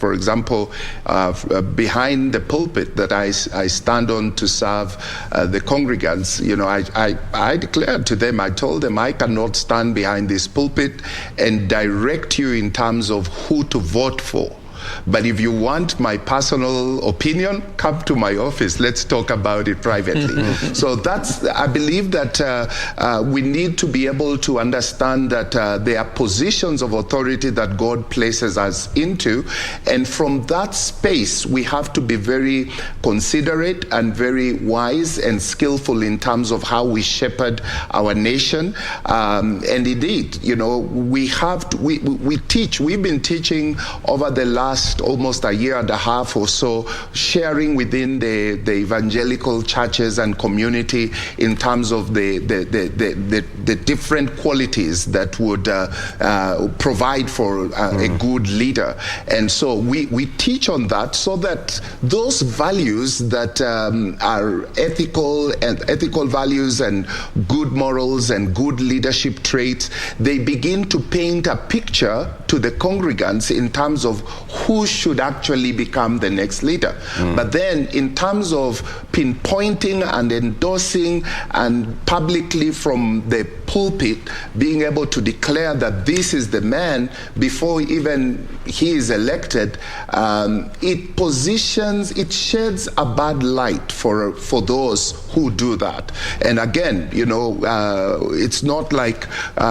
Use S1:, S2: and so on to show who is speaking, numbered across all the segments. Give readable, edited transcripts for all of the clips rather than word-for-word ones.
S1: For example, behind the pulpit that I stand on to serve the congregants, I declared to them, I told them, I cannot stand behind this pulpit and direct you in terms of who to vote for. But if you want my personal opinion, come to my office. Let's talk about it privately. So I believe that we need to be able to understand that there are positions of authority that God places us into. And from that space, we have to be very considerate and very wise and skillful in terms of how we shepherd our nation. And indeed, we teach. We've been teaching over the last almost a year and a half or so, sharing within the evangelical churches and community in terms of the different qualities that would provide for a good leader. And so we teach on that so that those values that are ethical values and good morals and good leadership traits, they begin to paint a picture to the congregants in terms of who should actually become the next leader. But then in terms of pinpointing and endorsing and publicly from the pulpit being able to declare that this is the man before even he is elected, it sheds a bad light for those who do that. And again, it's not like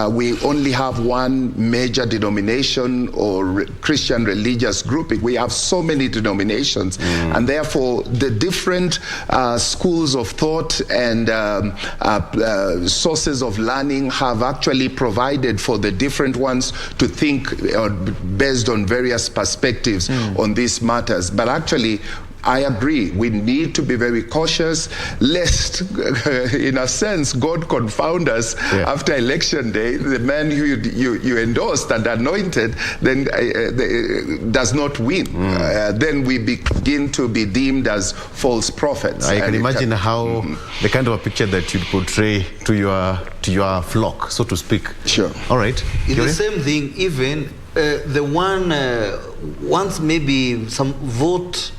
S1: we only have one major denomination or Christian religious group. We have so many denominations, and therefore the different schools of thought and sources of learning have actually provided for the different ones to think based on various perspectives on these matters. But actually, I agree, we need to be very cautious, lest, in a sense, God confound us after election day. The man who you endorsed and anointed then does not win. Then we begin to be deemed as false prophets.
S2: I can imagine how the kind of a picture that you'd portray to your flock, so to speak.
S1: Sure.
S2: All right.
S3: It's the same thing, even the one wants maybe some vote,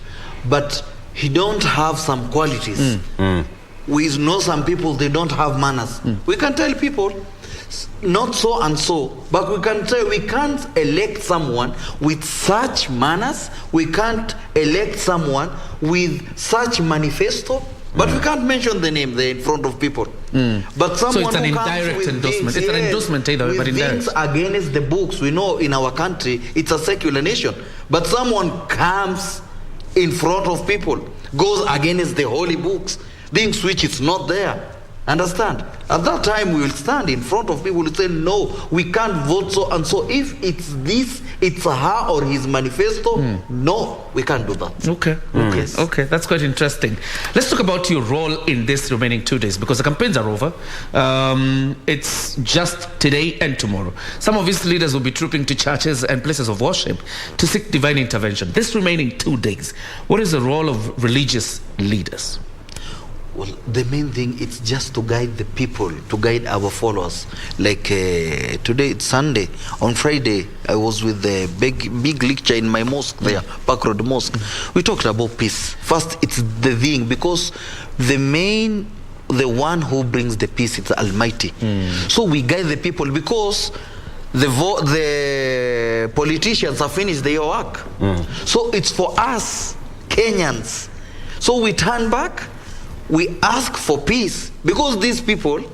S3: but he don't have some qualities. We know some people, they don't have manners. We can tell people, not so and so, but we can tell we can't elect someone with such manners. We can't elect someone with such manifesto. But we can't mention the name there in front of people. But someone
S4: so it's an indirect endorsement. It's an endorsement either, but indirect.
S3: Things against the books. We know in our country it's a secular nation. But someone comes in front of people, goes against the holy books, things which is not there. Understand? At that time we will stand in front of people and say, no, we can't vote so and so. If it's this, it's her or his manifesto, no, we can't do that.
S4: Okay, yes. Okay, that's quite interesting. Let's talk about your role in this remaining 2 days, because the campaigns are over. It's just today and tomorrow. Some of these leaders will be trooping to churches and places of worship to seek divine intervention. This remaining 2 days, what is the role of religious leaders?
S3: Well, the main thing is just to guide the people, to guide our followers. Like today, it's Sunday. On Friday, I was with the big lecture in my mosque there, Park Road Mosque. We talked about peace. First, it's the thing, because the one who brings the peace is the Almighty. So we guide the people, because the politicians have finished their work. So it's for us, Kenyans. So we turn back. We ask for peace, because these people,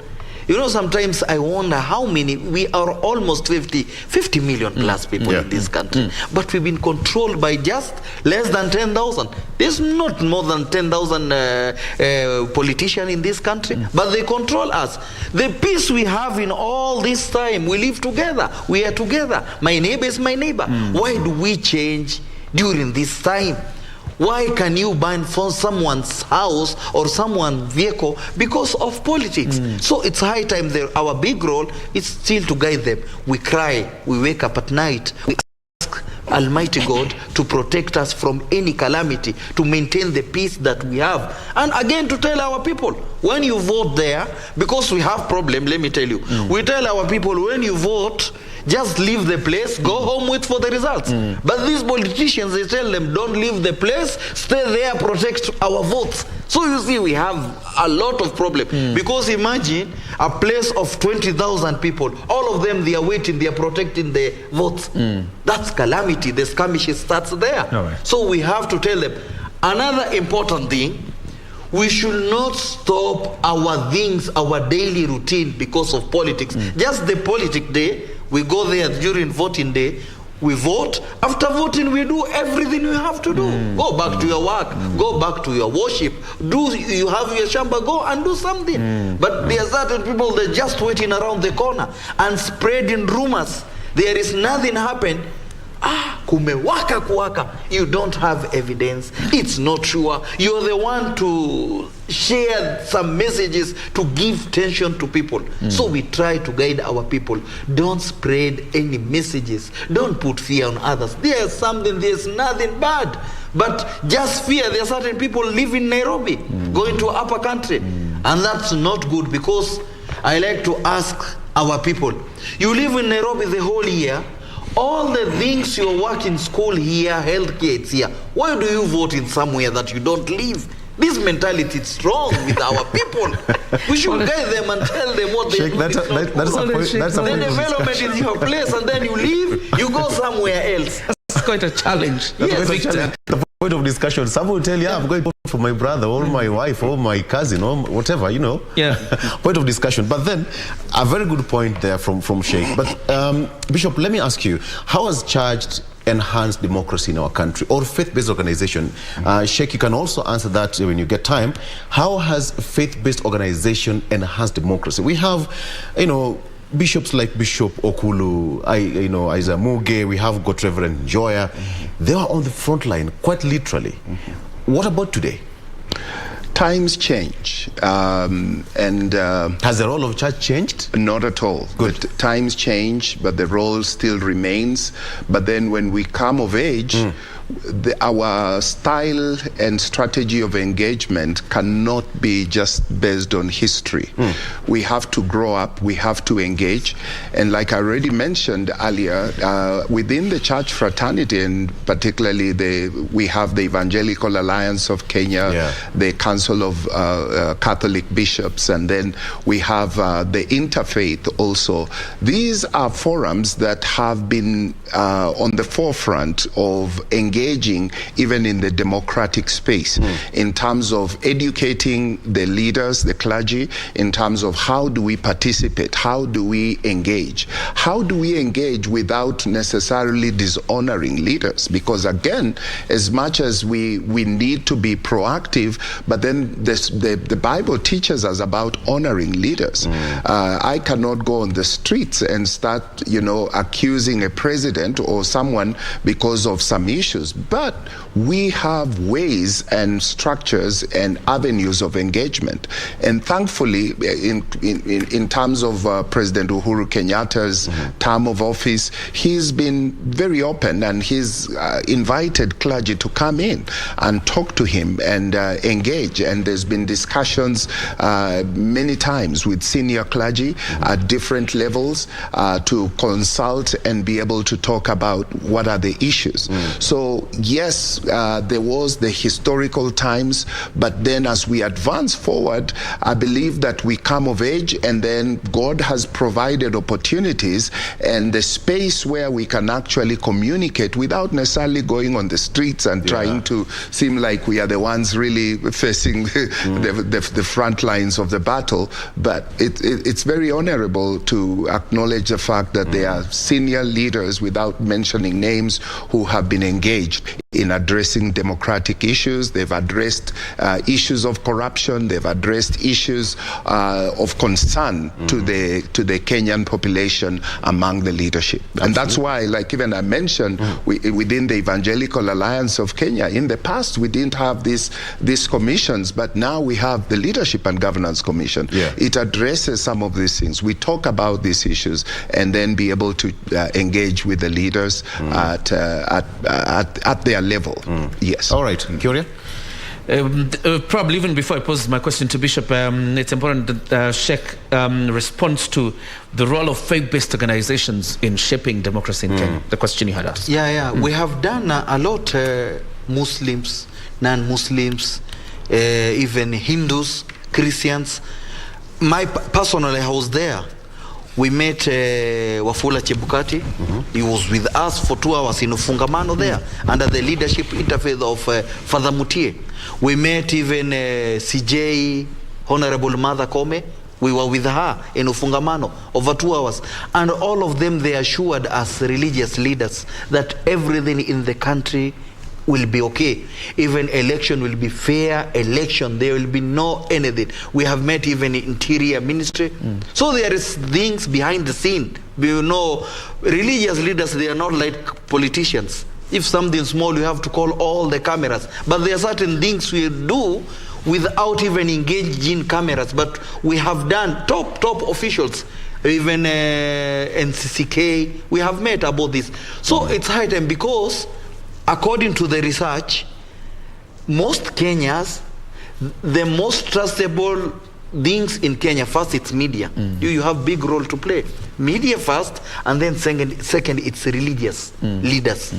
S3: sometimes I wonder how many, we are almost 50 million plus people in this country, but we've been controlled by just less than 10,000. There's not more than 10,000 politicians in this country, but they control us. The peace we have in all this time, we live together, we are together. My neighbor is my neighbor. Why do we change during this time? Why can you burn for someone's house or someone's vehicle because of politics? So it's high time our big role is still to guide them. We cry, we wake up at night, we ask Almighty God to protect us from any calamity, to maintain the peace that we have. And again, to tell our people, when you vote there, because we have problem, let me tell you, we tell our people, when you vote, just leave the place, go home, wait for the results. But these politicians, they tell them, don't leave the place, stay there, protect our votes. So you see, we have a lot of problems. Because imagine a place of 20,000 people, all of them, they are waiting, they are protecting the votes. That's calamity. The skirmish starts there.
S4: Right.
S3: So we have to tell them. Another important thing, we should not stop our things, our daily routine because of politics. Just the politic day, we go there during voting day, we vote. After voting, we do everything we have to do. Go back to your work. Go back to your worship. You have your shamba, go and do something. But there are certain people, they're just waiting around the corner and spreading rumors. There is nothing happened. Kumewaka kuwaka. You don't have evidence. It's not sure. You're the one to share some messages to give tension to people. So we try to guide our people. Don't spread any messages. Don't put fear on others. There's nothing bad. But just fear. There are certain people live in Nairobi, going to upper country. And that's not good, because I like to ask our people, you live in Nairobi the whole year, all the things you work in school here, healthcare, it's here. Why do you vote in somewhere that you don't live? This mentality is strong with our people. We should guide them and tell them what they do.
S2: That's a point.
S3: The development is your place, and then you leave, you go somewhere else.
S4: That's quite a challenge.
S2: The point of discussion. Some will tell you, I'm going to vote for my brother or my wife or my cousin or whatever,
S4: Yeah.
S2: Point of discussion. But then, a very good point there from Sheikh. But Bishop, let me ask you, how has church enhanced democracy in our country, or faith-based organization? Sheikh, you can also answer that when you get time. How has faith-based organization enhanced democracy? We have, bishops like Bishop Okulu, Isaiah Muge, we have got Reverend Joya. They are on the front line, quite literally. What about today?
S1: Times change, and
S2: has the role of church changed?
S1: Not at all.
S2: Good.
S1: The times change, but the role still remains. But then when we come of age, our style and strategy of engagement cannot be just based on history. We have to grow up, we have to engage. And like I already mentioned earlier, within the church fraternity, and particularly we have the Evangelical Alliance of Kenya, the Council of Catholic Bishops, and then we have the Interfaith also. These are forums that have been on the forefront of engaging even in the democratic space, in terms of educating the leaders, the clergy, in terms of how do we participate, how do we engage without necessarily dishonoring leaders, because again, as much as we need to be proactive, but then the Bible teaches us about honoring leaders. I cannot go on the streets and start accusing a president or someone because of some issues, but we have ways and structures and avenues of engagement. And thankfully, in terms of President Uhuru Kenyatta's term of office, he's been very open, and he's invited clergy to come in and talk to him and engage. And there's been discussions many times with senior clergy at different levels to consult and be able to talk about what are the issues. So yes, there was the historical times, but then as we advance forward, I believe that we come of age, and then God has provided opportunities and the space where we can actually communicate without necessarily going on the streets and trying to seem like we are the ones really facing the front lines of the battle. But it's very honorable to acknowledge the fact that there are senior leaders, without mentioning names, who have been engaged in addressing democratic issues. They've addressed issues of corruption. They've addressed issues of concern to the Kenyan population among the leadership. And that's why, like even I mentioned, within the Evangelical Alliance of Kenya, in the past we didn't have these commissions, but now we have the Leadership and Governance Commission. It addresses some of these things. We talk about these issues and then be able to engage with the leaders at their level. Yes.
S2: All right, Kyoria?
S4: Probably even before I pose my question to Bishop, it's important that Sheikh responds to the role of faith-based organizations in shaping democracy in Kenya. The question you had asked.
S3: We have done a lot, Muslims, non-Muslims, even Hindus, Christians. Personally, I was there. We met Wafula Chebukati. He was with us for 2 hours in Ufungamano there, under the leadership interfaith of Father Mutie. We met even CJ, Honorable Mother Kome. We were with her in Ufungamano over 2 hours. And all of them, they assured us, religious leaders, that everything in the country will be okay. Even election will be fair election. There will be no anything. We have met even Interior Ministry. So there is things behind the scene. We know religious leaders, they are not like politicians. If something small, you have to call all the cameras. But there are certain things we do without even engaging cameras. But we have done top officials, even NCCK, we have met about this. So it's high time, because according to the research, most Kenyans, the most trustable things in Kenya, first it's media. You have big role to play. Media first, and then second it's religious leaders.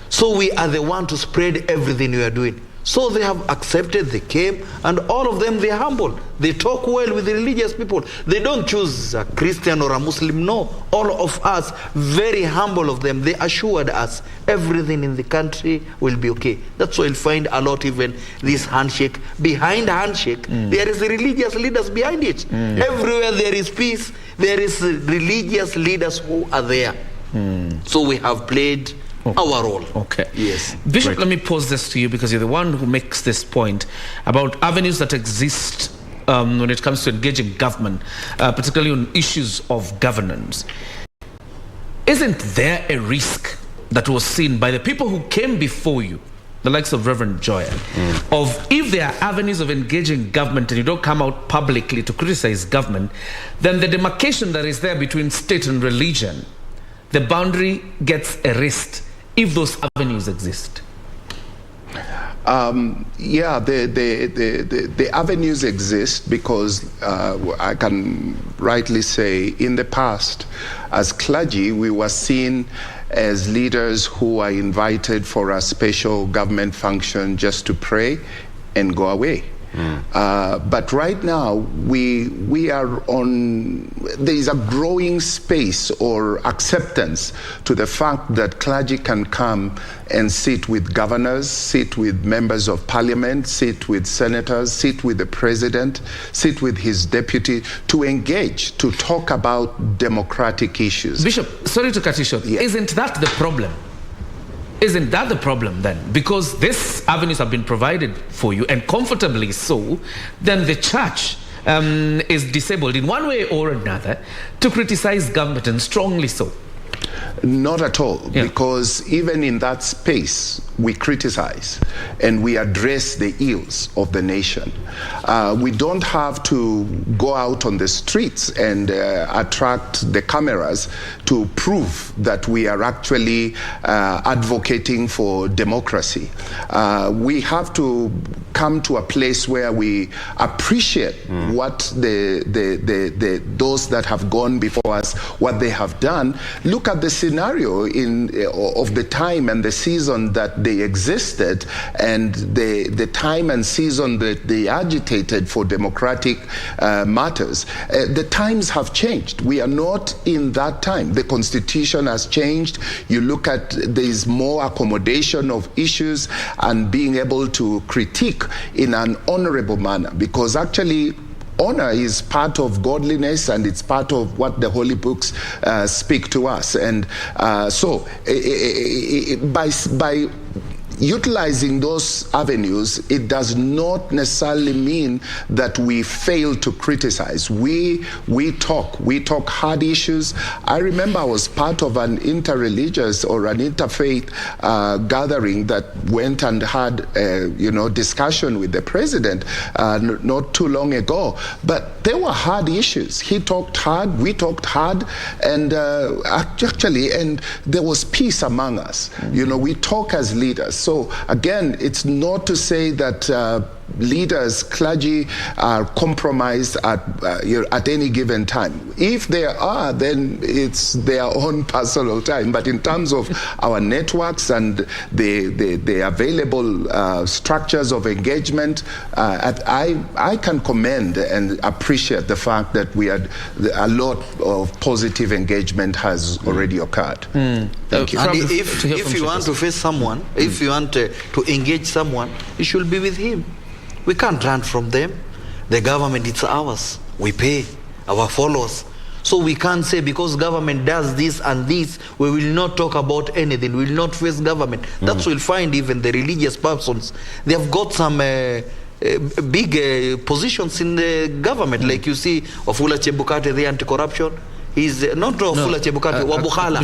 S3: So we are the one to spread everything we are doing. So they have accepted, they came, and all of them, they're humble. They talk well with the religious people. They don't choose a Christian or a Muslim, no. All of us, very humble of them, they assured us everything in the country will be okay. That's why you'll find a lot, even this handshake. Behind handshake, there is religious leaders behind it. Everywhere there is peace, there is religious leaders who are there. So we have played our role.
S4: Okay.
S3: Yes.
S4: Bishop, let me pose this to you, because you're the one who makes this point about avenues that exist when it comes to engaging government, particularly on issues of governance. Isn't there a risk that was seen by the people who came before you, the likes of Reverend Joya, of if there are avenues of engaging government and you don't come out publicly to criticize government, then the demarcation that is there between state and religion, the boundary gets erased if those avenues exist?
S1: Yeah, the avenues exist, because I can rightly say in the past, as clergy, we were seen as leaders who are invited for a special government function just to pray and go away. But right now, we are on, there is a growing space or acceptance to the fact that clergy can come and sit with governors, sit with members of parliament, sit with senators, sit with the president, sit with his deputy, to engage, to talk about democratic issues.
S4: Bishop, sorry to cut you short.
S1: Yeah.
S4: Isn't that the problem? Isn't that the problem then? Because these avenues have been provided for you, and comfortably so, then the church is disabled in one way or another to criticize government, and strongly so.
S1: Not at all, because even in that space, we criticize and we address the ills of the nation. We don't have to go out on the streets and attract the cameras to prove that we are actually advocating for democracy. We have to come to a place where we appreciate what those that have gone before us, what they have done. Look at the scenario of the time and the season that they existed, and the time and season that they agitated for democratic matters. The times have changed. We are not in that time. The constitution has changed. You look at, there's more accommodation of issues and being able to critique in an honorable manner, because actually honor is part of godliness, and it's part of what the holy books speak to us. And so by utilizing those avenues, it does not necessarily mean that we fail to criticize. We talk hard issues. I remember I was part of an interreligious or an interfaith gathering that went and had discussion with the president not too long ago. But they were hard issues. He talked hard, we talked hard, and and there was peace among us. We talk as leaders. So again, it's not to say that leaders, clergy are compromised at any given time. If they are, then it's their own personal time. But in terms of our networks and the available structures of engagement, I can commend and appreciate the fact that we had a lot of positive engagement has already occurred. Thank you.
S3: And if you want to face someone, if you want to engage someone, you should be with him. We can't run from them. The government, it's ours. We pay our followers. So we can't say because government does this and this, we will not talk about anything. We will not face government. That's what we'll find even the religious persons. They have got some big positions in the government. Like you see, Wafula Chebukate, the anti-corruption. He's not Wafula Chebukate, Wabukhala.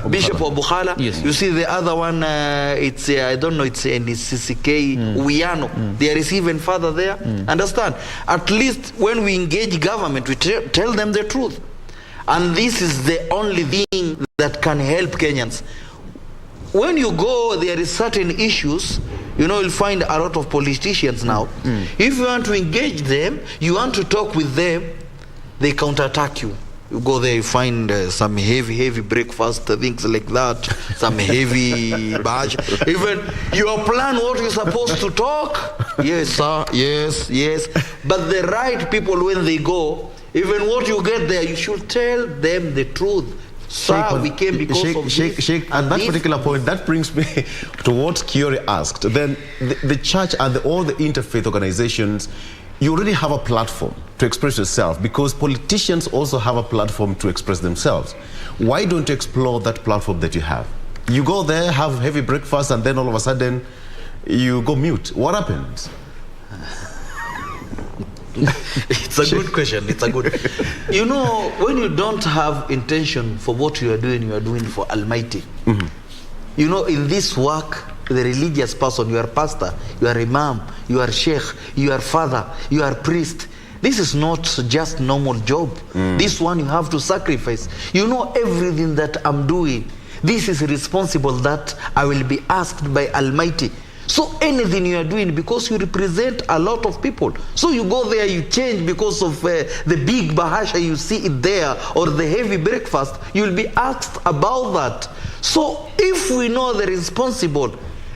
S3: Bishop Wabukhala.
S4: Yes.
S3: You see the other one, it's I don't know, it's CCK, Uyano. There is even further there. Understand? At least when we engage government, we tell them the truth. And this is the only thing that can help Kenyans. When you go, there is certain issues, you'll find a lot of politicians now. If you want to engage them, you want to talk with them, they counterattack you. You go there, you find some heavy breakfast, things like that, some heavy badge. Even your plan, what you're supposed to talk, yes, sir, yes. But the right people, when they go, even what you get there, you should tell them the truth. Sir, we came because of this.
S2: Sheikh, at that particular point, that brings me to what Kiori asked. Then the church and all the interfaith organizations, you already have a platform to express yourself because politicians also have a platform to express themselves. Why don't you explore that platform that you have? You go there, have heavy breakfast, and then all of a sudden you go mute. What happens?
S3: It's a good question. It's a good. When you don't have intention for what you are doing for Almighty. In this work, the religious person, you are pastor, you are imam, you are sheikh, you are father, you are priest. This is not just normal job. This one you have to sacrifice. Everything that I'm doing, this is responsible that I will be asked by Almighty. So anything you are doing, because you represent a lot of people. So you go there, you change because of the big bahasha you see it there, or the heavy breakfast, you will be asked about that. So if we know the responsible,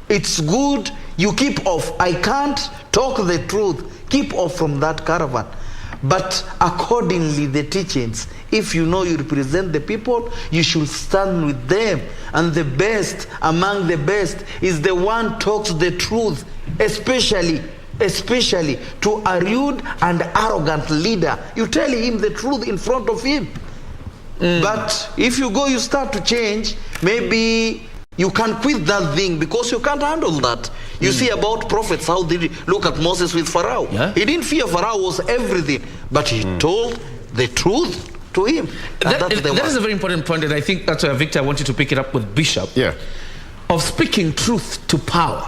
S3: it's good you keep off. I can't talk the truth. Keep off from that caravan. But accordingly, the teachings, if you know you represent the people, you should stand with them. And the best among the best is the one talks the truth, especially to a rude and arrogant leader. You tell him the truth in front of him. But if you go, you start to change, maybe you can quit that thing because you can't handle that. You see about prophets, how did he look at Moses with Pharaoh? Yeah. He didn't fear Pharaoh was everything, but he told the truth to him.
S4: That is a very important point, and I think that's why, Victor, I want you to pick it up with Bishop.
S2: Yeah.
S4: Of speaking truth to power.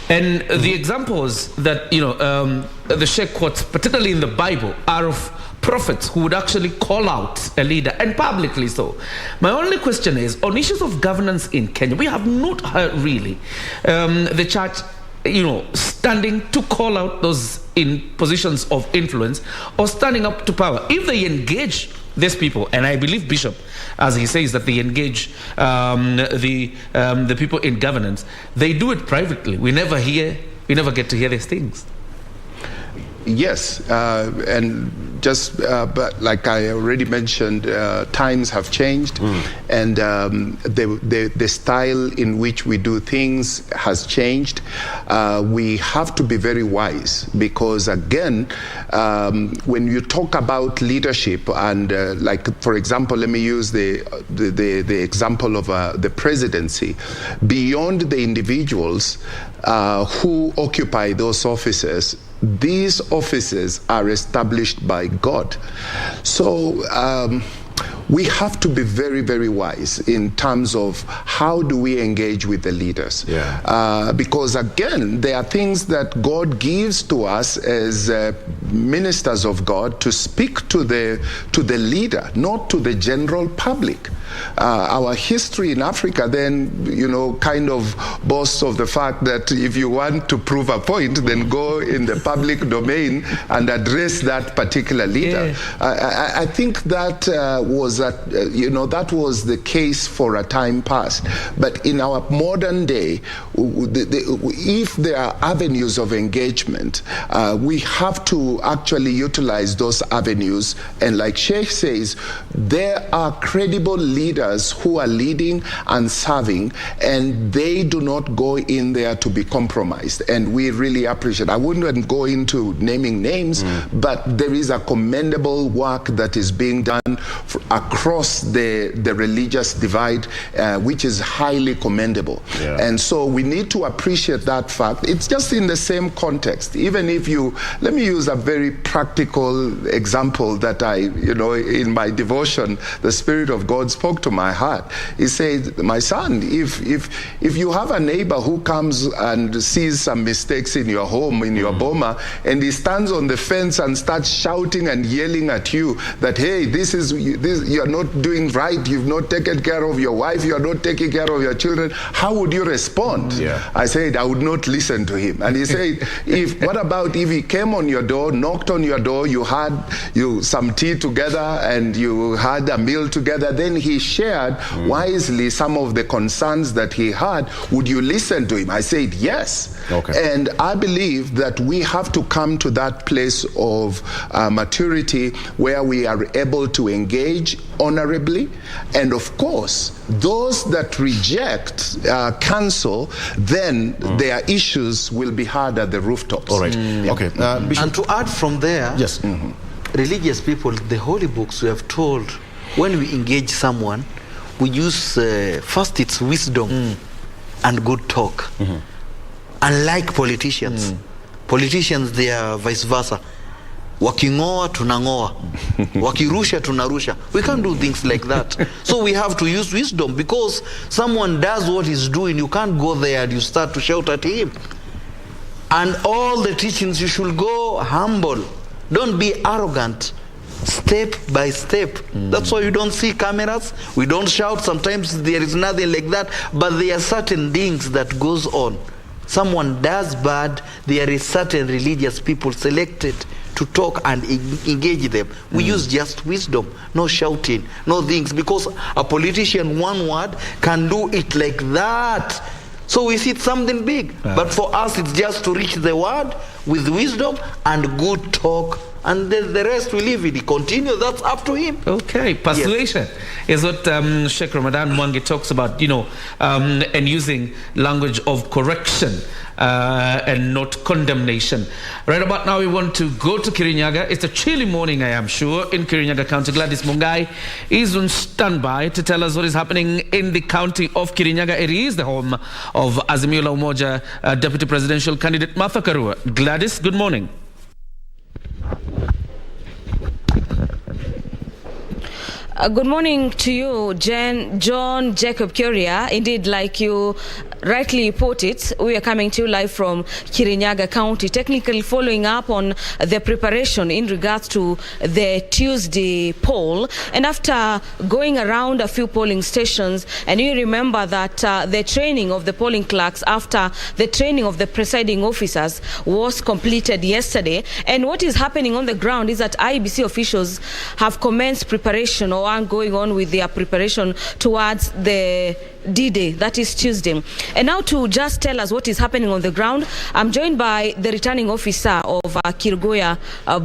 S4: And the examples that, the Sheikh quotes, particularly in the Bible, are of prophets who would actually call out a leader, and publicly so. My only question is, on issues of governance in Kenya, we have not heard really the church, standing to call out those in positions of influence or standing up to power. If they engage these people, and I believe Bishop, as he says, that they engage the people in governance, they do it privately. We never get to hear these things.
S1: Yes, and just but like I already mentioned, times have changed, and the style in which we do things has changed. We have to be very wise because, again, when you talk about leadership and like, for example, let me use the example of the presidency. Beyond the individuals who occupy those offices, these offices are established by God. So we have to be very, very wise in terms of how do we engage with the leaders. Because again, there are things that God gives to us as ministers of God to speak to the leader, not to the general public. Our history in Africa then, kind of boasts of the fact that if you want to prove a point, then go in the public domain and address that particular leader. I think that was the case for a time past. But in our modern day, if there are avenues of engagement, we have to actually utilize those avenues. And like Sheikh says, there are credible leaders who are leading and serving, and they do not go in there to be compromised. And we really appreciate. I wouldn't go into naming names, but there is a commendable work that is being done across the religious divide, which is highly commendable. And so we need to appreciate that fact. It's just in the same context. Even if let me use a very practical example that in my devotion, the Spirit of God spoke to my heart. He said, my son, if you have a neighbor who comes and sees some mistakes in your home, in your boma, and he stands on the fence and starts shouting and yelling at you that, hey, this you're not doing right, you've not taken care of your wife, you're not taking care of your children, how would you respond? I said, I would not listen to him. And he said, what about if he came on your door, knocked on your door, you had some tea together and you had a meal together, then he shared wisely some of the concerns that he had, would you listen to him? I said, yes. And I believe that we have to come to that place of maturity where we are able to engage honorably. And of course, those that reject counsel, then their issues will be heard at the rooftops.
S2: All right. Okay. Bishop.
S3: And to add from there,
S2: yes.
S3: Religious people, the holy books, we have told when we engage someone, we use first it's wisdom and good talk. Unlike politicians. Politicians, they are vice versa. Wakingoa tunangoa, wakirusha tunarusha. We can't do things like that. So we have to use wisdom, because someone does what he's doing, you can't go there and you start to shout at him. And all the teachings, you should go humble. Don't be arrogant. Step by step. That's why you don't see cameras. We don't shout. Sometimes there is nothing like that. But there are certain things that goes on. Someone does bad, there is certain religious people selected to talk and engage them. We use just wisdom, no shouting, no things, because a politician, one word, can do it like that. So we see something big. But for us, it's just to reach the word with wisdom and good talk. And the rest we leave it. He continue. That's up to him.
S4: Okay. Persuasion is what Sheikh Ramadan Mwangi talks about, and using language of correction and not condemnation. Right about now, we want to go to Kirinyaga. It's a chilly morning, I am sure, in Kirinyaga County. Gladys Mungai is on standby to tell us what is happening in the county of Kirinyaga. It is the home of Azimio la Umoja Deputy Presidential Candidate Martha Karua. Gladys, good morning.
S5: Good morning to you, John Jacob Kuria. Indeed, like you rightly put it, we are coming to you live from Kirinyaga County, technically following up on the preparation in regards to the Tuesday poll. And after going around a few polling stations, and you remember that the training of the polling clerks after the training of the presiding officers was completed yesterday. And what is happening on the ground is that IEBC officials have commenced preparation or are going on with their preparation towards the D-Day, that is Tuesday. And now to just tell us what is happening on the ground, I'm joined by the returning officer of Kilgoya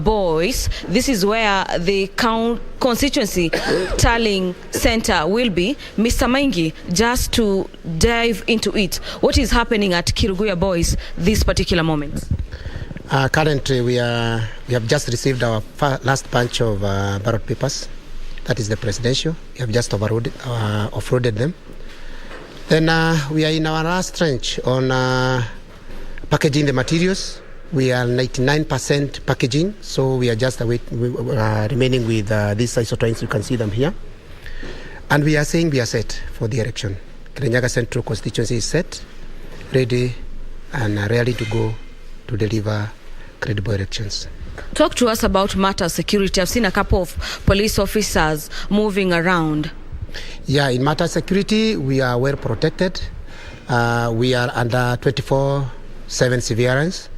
S5: Boys. This is where the constituency tallying center will be. Mr. Maingi, just to dive into it, what is happening at Kilgoya Boys this particular moment?
S6: Currently, we have just received our last bunch of ballot papers. That is the presidential. We have just offloaded them. Then we are in our last tranche on packaging the materials. We are 99% packaging, so we are just remaining with these isotones. You can see them here. And we are saying we are set for the election. Kirinyaga Central constituency is set, ready, and ready to go to deliver credible elections.
S5: Talk to us about matter security. I've seen a couple of police officers moving around.
S6: Yeah, in matter security, we are well protected. We are under 24/7 surveillance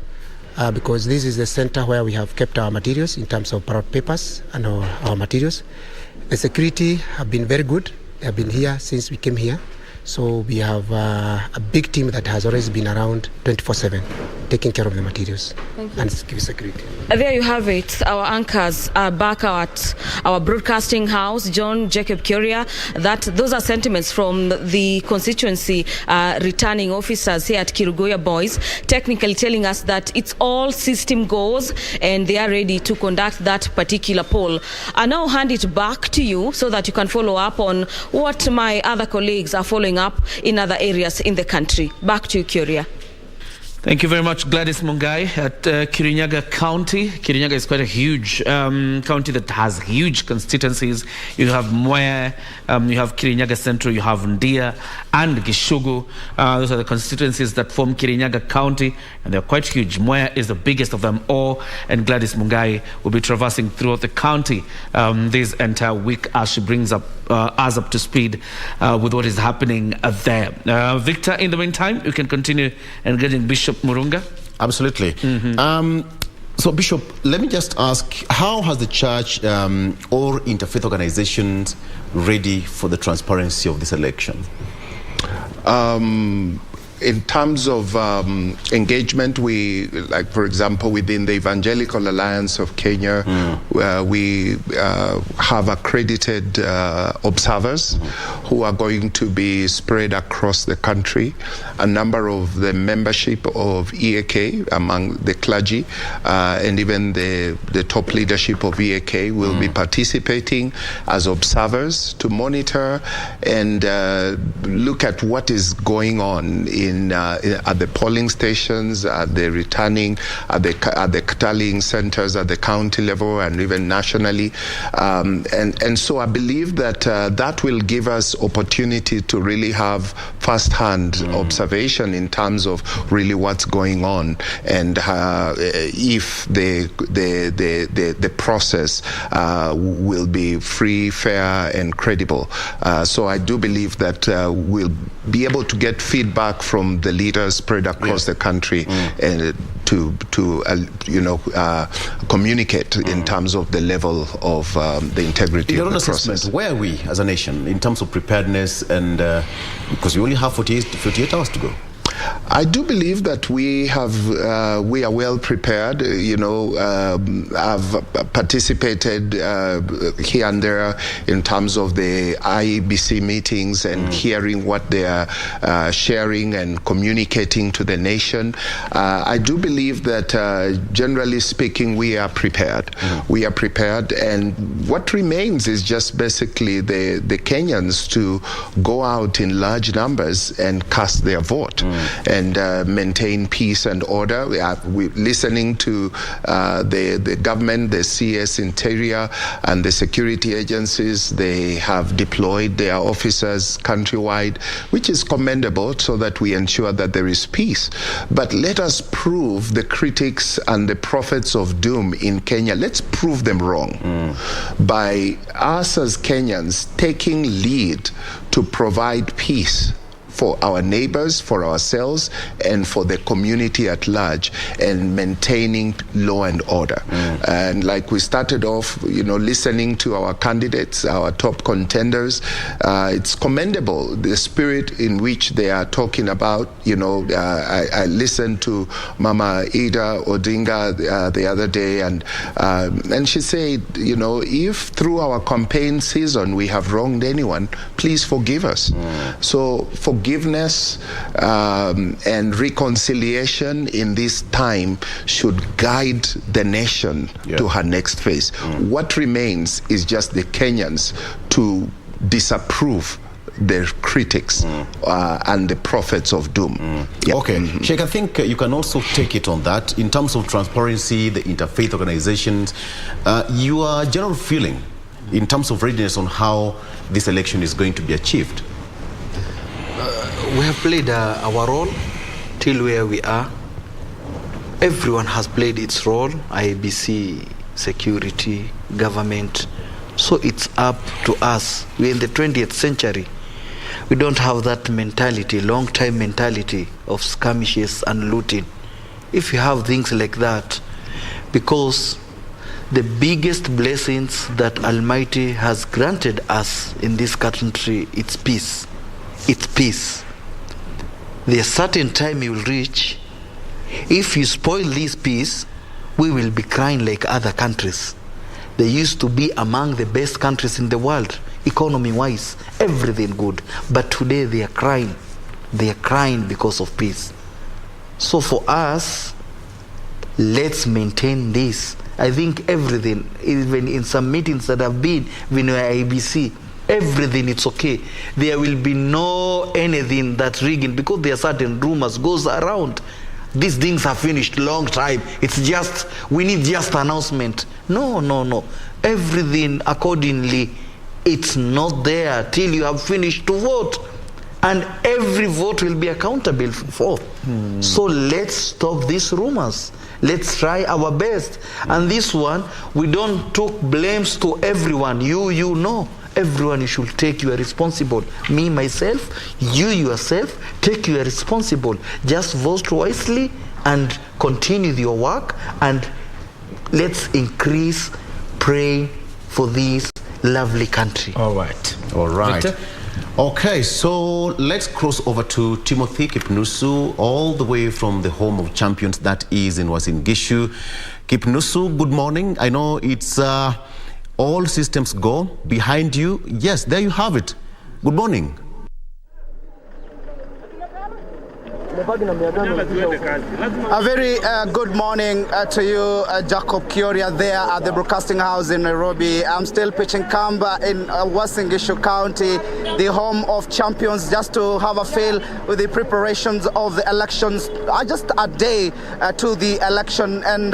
S6: because this is the center where we have kept our materials in terms of ballot papers and our materials. The security have been very good. They have been here since we came here. So we have a big team that has always been around 24/7, taking care of the materials and security.
S5: There you have it. Our anchors are back at our broadcasting house, John Jacob Kuria. Those are sentiments from the constituency returning officers here at Kirugoya Boys, technically telling us that it's all system goes and they are ready to conduct that particular poll. I now hand it back to you so that you can follow up on what my other colleagues are following up in other areas in the country. Back to you, Kuria.
S4: Thank you very much, Gladys Mungai at Kirinyaga County. Kirinyaga is quite a huge county that has huge constituencies. You have Mwea, you have Kirinyaga Central, you have Ndia and Gishugu. Those are the constituencies that form Kirinyaga County, and they're quite huge. Mwea is the biggest of them all, and Gladys Mungai will be traversing throughout the county this entire week as she brings up us up to speed with what is happening there. Victor, in the meantime, you can continue engaging Bishop Murunga.
S2: Absolutely. So, Bishop, let me just ask, how has the church or interfaith organizations ready for the transparency of this election?
S1: In terms of engagement, we, like, for example, within the Evangelical Alliance of Kenya, we have accredited observers who are going to be spread across the country. A number of the membership of EAK among the clergy and even the top leadership of EAK will be participating as observers to monitor and look at what is going on at the polling stations, at the returning, at the tallying centers at the county level and even nationally. And so I believe that that will give us opportunity to really have first-hand observation in terms of really what's going on and if the process will be free, fair, and credible. So I do believe that we'll be able to get feedback from the leaders spread across the country and to communicate in terms of the level of the integrity of the process.
S2: Where are we as a nation in terms of preparedness and because we only have 48 hours to go?
S1: I do believe that we are well prepared. I've participated here and there in terms of the IEBC meetings and hearing what they are sharing and communicating to the nation. I do believe that generally speaking, we are prepared. We are prepared, and what remains is just basically the Kenyans to go out in large numbers and cast their vote. And maintain peace and order. We're listening to the government, the CS Interior, and the security agencies. They have deployed their officers countrywide, which is commendable, so that we ensure that there is peace. But let us prove the critics and the prophets of doom in Kenya. Let's prove them wrong by us as Kenyans taking lead to provide peace for our neighbors, for ourselves, and for the community at large, and maintaining law and order. And like we started off, listening to our candidates, our top contenders, it's commendable, the spirit in which they are talking about. I listened to Mama Ida Odinga the other day, and she said, if through our campaign season we have wronged anyone, please forgive us. So forgiveness and reconciliation in this time should guide the nation to her next phase. What remains is just the Kenyans to disapprove their critics and the prophets of doom.
S2: Okay, Sheikh, I think you can also take it on that in terms of transparency, the interfaith organizations. Your general feeling in terms of readiness on how this election is going to be achieved?
S3: We have played our role till where we are. Everyone has played its role, IEBC, security, government. So it's up to us. We're in the 20th century. We don't have that mentality, long-time mentality of skirmishes and looting. If you have things like that, because the biggest blessings that Almighty has granted us in this country, it's peace. It's peace. There's a certain time you will reach. If you spoil this peace, we will be crying like other countries. They used to be among the best countries in the world, economy-wise, everything good. But today they are crying. They are crying because of peace. So for us, let's maintain this. I think everything, even in some meetings that have been with IEBC, everything it's okay. There will be no anything that's rigging, because there are certain rumors goes around. These things are finished long time. It's just, we need just announcement. No. Everything accordingly, it's not there till you have finished to vote. And every vote will be accountable for. So let's stop these rumors. Let's try our best. And this one, we don't take blames to everyone. You know. Everyone, you should take your responsible. Me, myself, you yourself, take your responsible. Just vote wisely and continue your work, and let's increase praying for this lovely country.
S4: All right.
S2: Victor? Okay, so let's cross over to Timothy Kipnusu, all the way from the home of champions, that is in Uasin Gishu. Kipnusu, good morning. I know it's all systems go behind you. Yes, there you have it. Good morning.
S7: A very good morning to you, Jacob Kioria, there at the Broadcasting House in Nairobi. I'm still pitching camp in Uasin Gishu County, the home of champions, just to have a feel with the preparations of the elections. Just a day to the election, and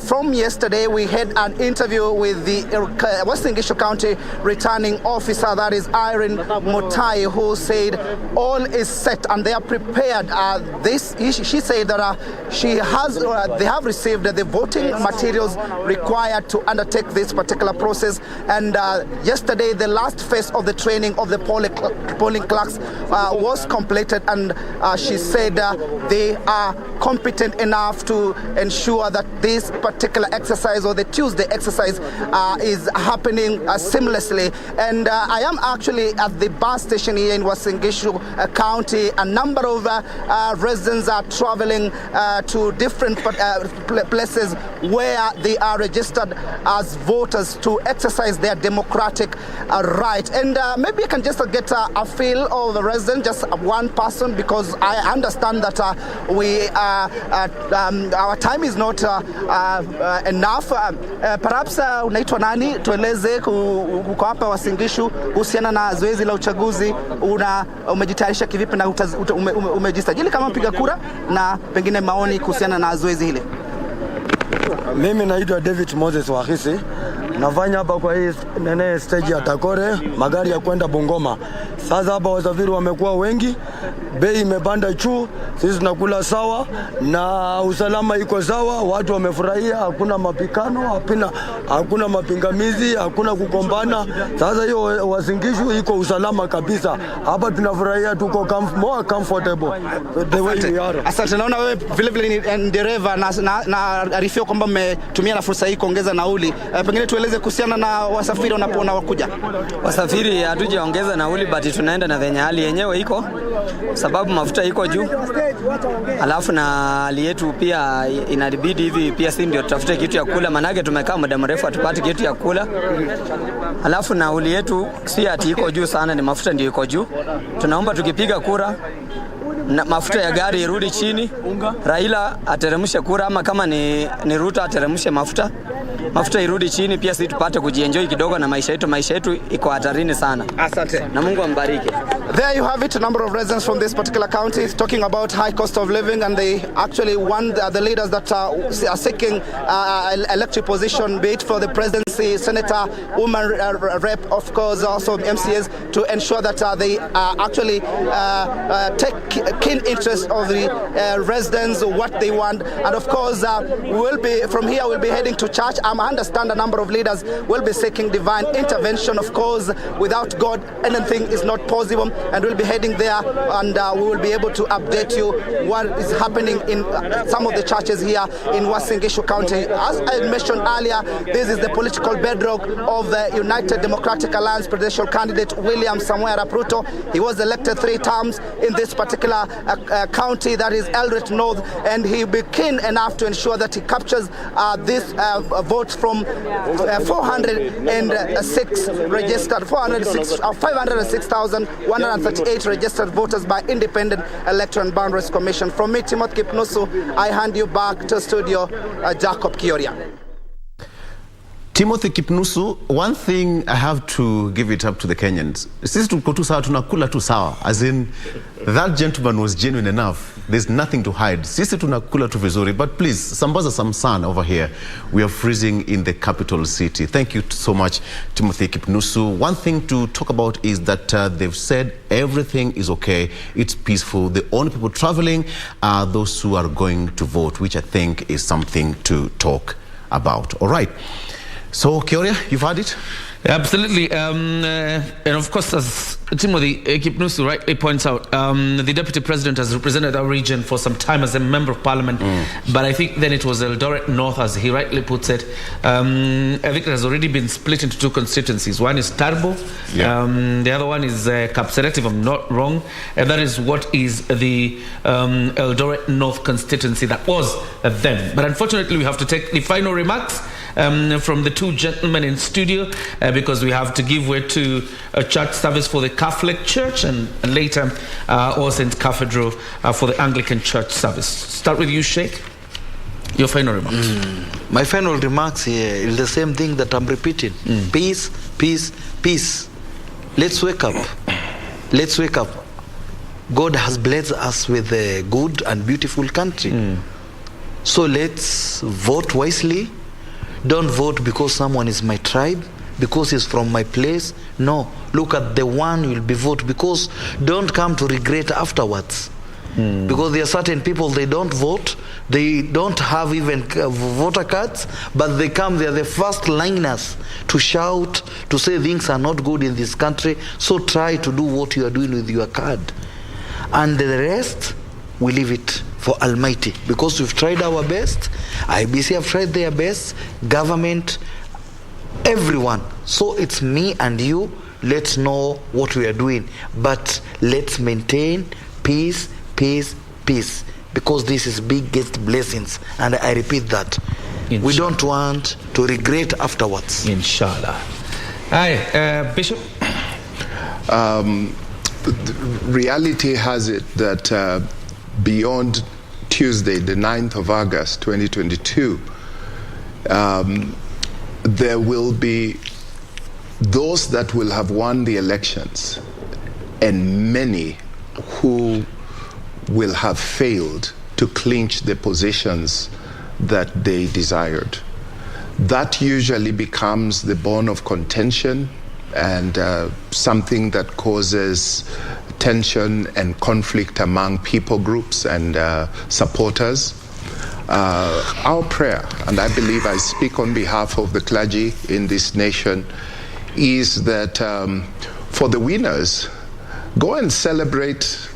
S7: from yesterday we had an interview with the Uasin Gishu County returning officer, that is Irene Mutai, who said all is set and they are prepared. She said that they have received the voting materials required to undertake this particular process. And yesterday, the last phase of the training of the polling clerks was completed, and she said they are competent enough to ensure that this particular exercise, or the Tuesday exercise, is happening seamlessly. And I am actually at the bus station here in Uasin Gishu County. A number of residents are traveling to different places where they are registered as voters to exercise their democratic right. And maybe I can just get a feel of the resident, just one person, because I understand that our time is not enough. Perhaps unaitwa nani, tueleze uko hapa Uasin Gishu kuhusiana na zoezi la uchaguzi, umejitayarisha kivipi na umejisajili kama mpiga kura, na pengine maoni kuhusiana na zoezi hili?
S8: Mimi naitwa David Moses Wahisi, nafanya hapa kwa hii stage ya Takore, magari ya kwenda Bungoma. Sasa hapa wasafiri wamekuwa wengi, bei imepanda juu, sisi tunakula sawa na usalama iko sawa, watu wamefurahia, hakuna mapikano, hakuna mapingamizi, hakuna kukombana. Sasa hiyo Uasin Gishu iko usalama kabisa. Hapa tunafurahia, tuko more comfortable the way we are.
S7: Asante. Naona wewe vile vile ni dereva na arifio kwamba mmetumia na fursa hii kuongeza nauli. Pengine tueleze kuhusiana na wasafiri wanapoona wakuja.
S9: Wasafiri hatujaongeza nauli, but tunaenda na venye hali yenyewe iko, sababu mafuta iko juu. Alafu na hali yetu pia inabidi hivi pia si ndio tutafute kitu ya kula, manake tumekaa muda mrefu hatupati kitu ya kula. Alafu na hali yetu si ati iko juu sana, ni mafuta ndio iko juu. Tunaomba tukipiga kura na mafuta ya gari irudi chini, Raila ateremshe kura, ama kama ni Ruto ateremshe mafuta irudi chini, pia sisi tupate kujienjoy kidogo na maisha yetu iko hatarini sana. Asante na Mungu ambariki.
S7: There you have it, a number of residents from this particular county talking about high cost of living, and they actually want the leaders that are seeking elected position, be it for the presidency, senator, woman rep, of course, also MCAs, to ensure that they actually take keen interest of the residents, what they want. And of course, we'll be heading to church. I understand a number of leaders will be seeking divine intervention. Of course, without God, anything is not possible. And we'll be heading there, and we will be able to update you what is happening in some of the churches here in Uasin Gishu County. As I mentioned earlier, this is the political bedrock of the United Democratic Alliance presidential candidate William Samoei Arap Ruto. He was elected 3 times in this particular county, that is Eldoret North, and he will be keen enough to ensure that he captures this votes from 506,138 registered voters by Independent Electoral and Boundaries Commission. From me, Timothy Kipnusu, I hand you back to studio, Jacob Kioria.
S2: Timothy Kipnusu, one thing I have to give it up to the Kenyans. Sisi tuko tu sawa, tunakula tu sawa. As in, that gentleman was genuine enough. There's nothing to hide. Sisi tunakula tu vizuri. But please, sambaza some sun over here. We are freezing in the capital city. Thank you so much, Timothy Kipnusu. One thing to talk about is that they've said everything is okay. It's peaceful. The only people traveling are those who are going to vote, which I think is something to talk about. All right. So, Kioria, you've had it?
S4: Absolutely. And of course, as Timothy Kipnusu rightly points out, the Deputy President has represented our region for some time as a Member of Parliament. But I think then it was Eldoret North, as he rightly puts it. I think it has already been split into 2 constituencies. One is Tarbo. The other one is Kapseret, if I'm not wrong. And that is what is the Eldoret North constituency that was then. But unfortunately, we have to take the final remarks from the 2 gentlemen in studio because we have to give way to a church service for the Catholic Church and later All Saints Cathedral for the Anglican Church service. Start with you, Sheikh. Your final remarks.
S3: My final remarks here is the same thing that I'm repeating. Peace, peace, peace. Let's wake up. Let's wake up. God has blessed us with a good and beautiful country. So let's vote wisely. Don't vote because someone is my tribe, because he's from my place. No, look at the one you will be vote, because don't come to regret afterwards. Because there are certain people, they don't vote, they don't have even voter cards, but they come, they are the first liners to shout, to say things are not good in this country. So try to do what you are doing with your card. And the rest, we leave it for Almighty, because we've tried our best. IEBC have tried their best, government, everyone. So it's me and you. Let's know what we are doing, but let's maintain peace, peace, peace, because this is biggest blessings, and I repeat that. Inshallah. We don't want to regret afterwards.
S4: Inshallah. Hi, Bishop.
S1: Reality has it that beyond Tuesday, the 9th of August, 2022, there will be those that will have won the elections and many who will have failed to clinch the positions that they desired. That usually becomes the bone of contention and something that causes tension and conflict among people groups and supporters. Our prayer, and I believe I speak on behalf of the clergy in this nation, is that for the winners, go and celebrate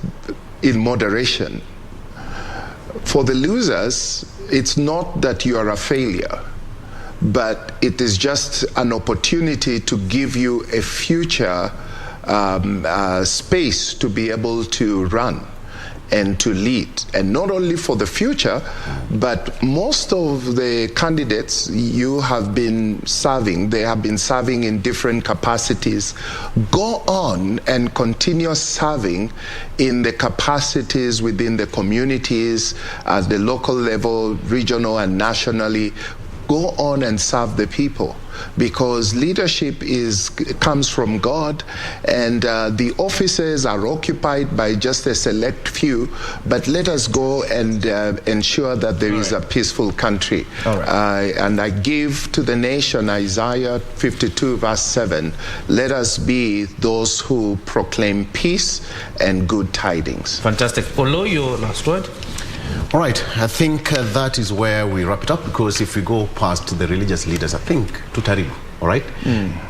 S1: in moderation. For the losers, it's not that you are a failure, but it is just an opportunity to give you a future space to be able to run. and to lead, and not only for the future, but most of the candidates you have been serving, they have been serving in different capacities. Go on and continue serving in the capacities within the communities at the local level, regional and nationally. Go on and serve the people, because leadership comes from God, and the offices are occupied by just a select few, but let us go and ensure that there is a peaceful country. And I give to the nation Isaiah 52 verse 7, let us be those who proclaim peace and good tidings.
S4: Fantastic. Polo, your last word?
S2: All right, I think that is where we wrap it up, because if we go past the religious leaders, I think tutaribu. All right?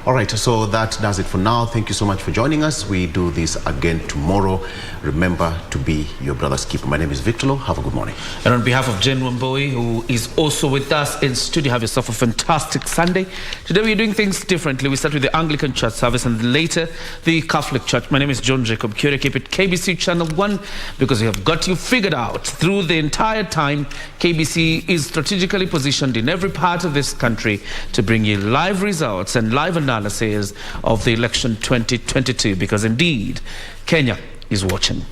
S2: All right, so that does it for now. Thank you so much for joining us. We do this again tomorrow. Remember to be your brother's keeper. My name is Victor. Have a good morning.
S4: And on behalf of Jen Wamboi, who is also with us in studio, have yourself a fantastic Sunday. Today we're doing things differently. We start with the Anglican Church service and later the Catholic Church. My name is John Jacob Curie. Keep it KBC Channel 1, because we have got you figured out. Through the entire time, KBC is strategically positioned in every part of this country to bring you live results and live analysis of the election 2022, because indeed Kenya is watching.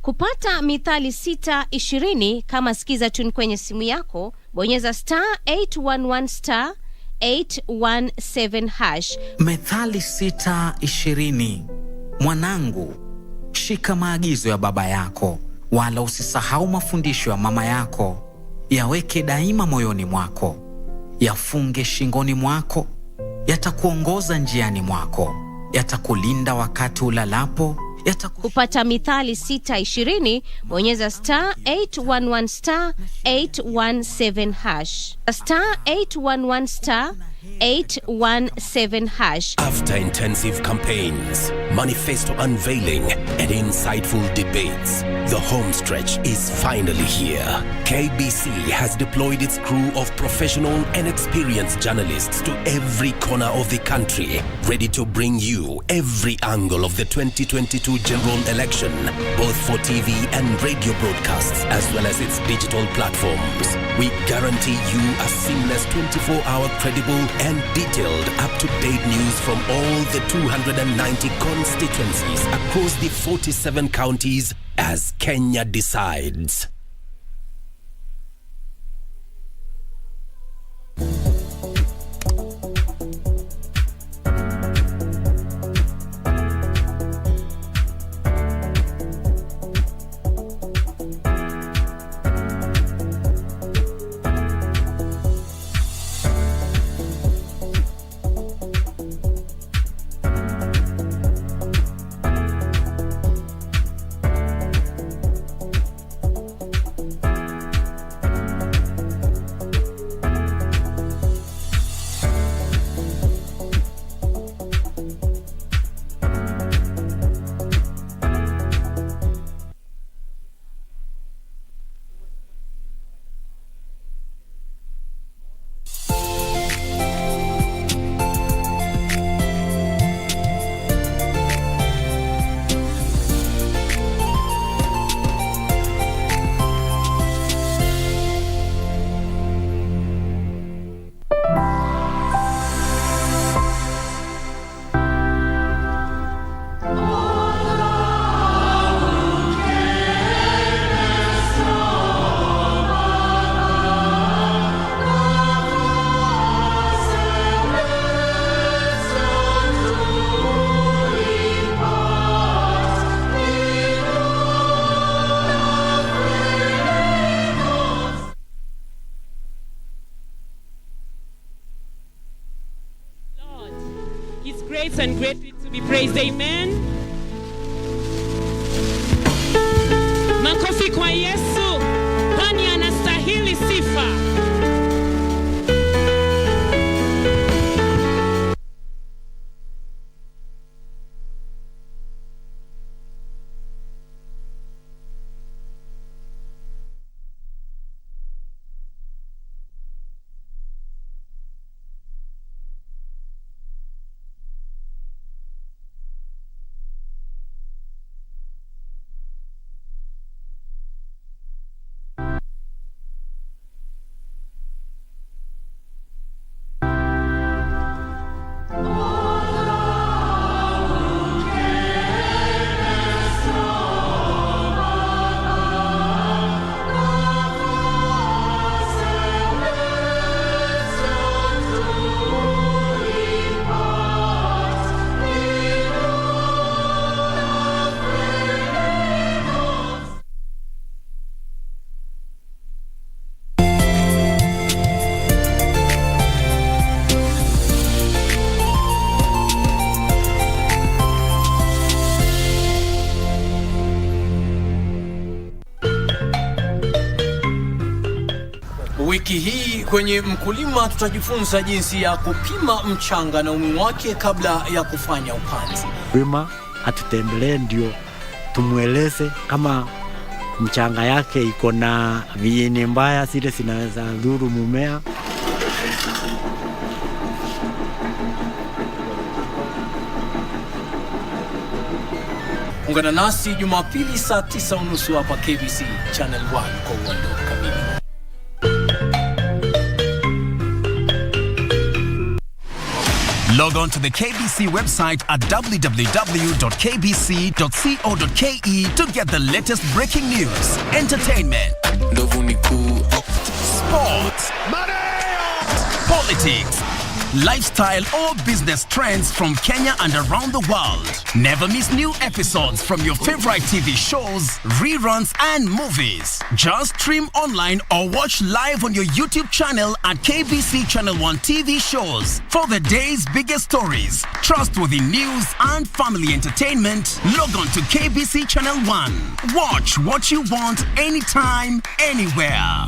S10: Kupata mithali 6:20 kama sikiza tune kwenye simu yako, bonyeza *811 *817#.
S11: Methali 6:20. Mwanangu, shika maagizo ya baba yako, wala usisahau mafundisho ya mama yako. Yaweke daima moyoni mwako, yafunge shingoni mwako, yatakuongoza njiani mwako, yatakulinda wakati ulalapo.
S10: Kupata mithali 6:20, bonyeza *811 *817#. *811 *817#.
S12: After intensive campaigns, manifesto unveiling, and insightful debates, the home stretch is finally here. KBC has deployed its crew of professional and experienced journalists to every corner of the country, ready to bring you every angle of the 2022 general election, both for TV and radio broadcasts, as well as its digital platforms. We guarantee you a seamless 24-hour credible and detailed up-to-date news from all the 290 constituencies across the 47 counties as Kenya decides.
S13: blessed and greatly to be praised. Amen. Makofi kwa Yesu, kwani anastahili sifa.
S14: Wiki hii kwenye mkulima tutajifunza jinsi ya kupima mchanga na umuhimu wake kabla ya kufanya upanzi.
S15: Mkulima atutembelee ndio tumueleze kama mchanga yake iko na viini mbaya zile zinaweza dhuru mumea.
S14: Ungana nasi Jumapili saa 9:30 hapa KBC Channel 1 kwa uondo kamili.
S16: Log on to the KBC website at www.kbc.co.ke to get the latest breaking news, entertainment, sports, politics, lifestyle or business trends from Kenya and around the world. Never miss new episodes from your favorite TV shows, reruns and movies. Just stream online or watch live on your YouTube channel at KBC Channel 1 TV shows. For the day's biggest stories, trustworthy news and family entertainment, log on to KBC Channel 1. Watch what you want anytime, anywhere.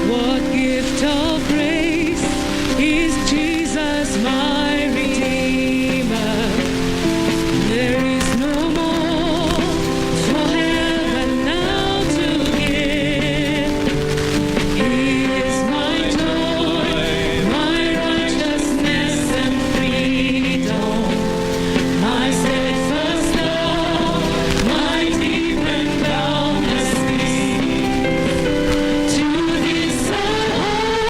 S13: What gift of grace is Jesus my